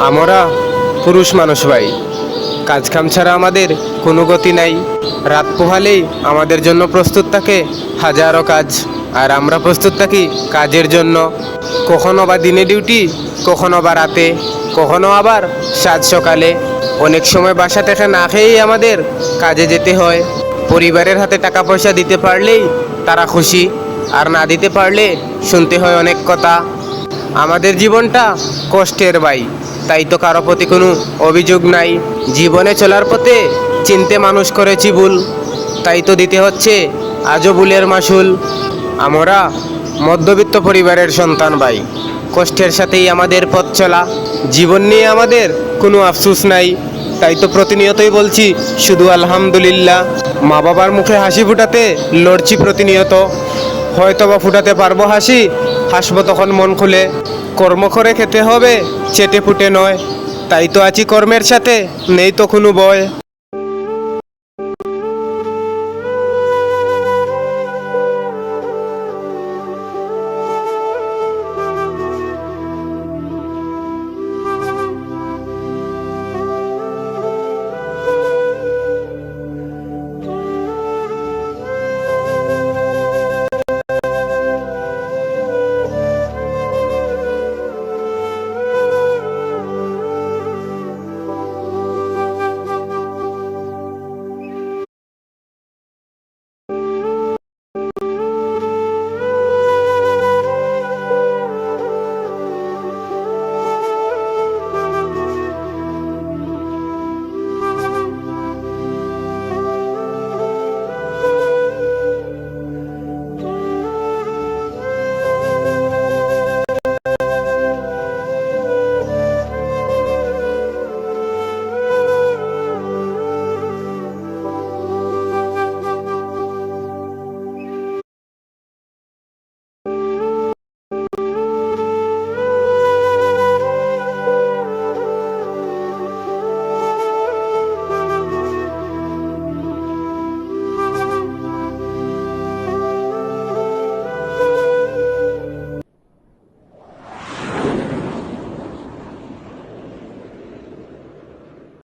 আমরা পুরুষ মানুষ ভাই, কাজ কাম ছাড়া আমাদের কোনো গতি নাই। রাত পোহালেই আমাদের জন্য প্রস্তুত থাকে হাজারো কাজ, আর আমরা প্রস্তুত থাকি কাজের জন্য। কখনো বা দিনে ডিউটি, কখনো বা রাতে, কখনো আবার সাত সকালে। অনেক সময় বাসা থেকে না খেয়েই আমাদের কাজে যেতে হয়। পরিবারের হাতে টাকা পয়সা দিতে পারলেই তারা খুশি, আর না দিতে পারলে শুনতে হয় অনেক কথা। আমাদের জীবনটা কষ্টের ভাই, তাই তো কারো প্রতি কোনো অভিযোগ নাই। জীবনে চলার পথে চিনতে মানুষ করেছি ভুল, তাই তো দিতে হচ্ছে আজও ভুলের মাসুল। আমরা মধ্যবিত্ত পরিবারের সন্তান ভাই, কষ্টের সাথেই আমাদের পথ চলা। জীবন নিয়ে আমাদের কোনো আফসোস নাই, তাই তো প্রতিনিয়তই বলছি শুধু আলহামদুলিল্লাহ। মা বাবার মুখে হাসি ফুটাতে লড়ছি প্রতিনিয়ত। হয়তো বা ফুটাতে পারবো হাসি, হাসবো তখন মন খুলে। কর্ম করে খেতে হবে, চেটে ফুটে নয়, তাই তো আছি কর্মের সাথে, নেই তো কোনো ভয়।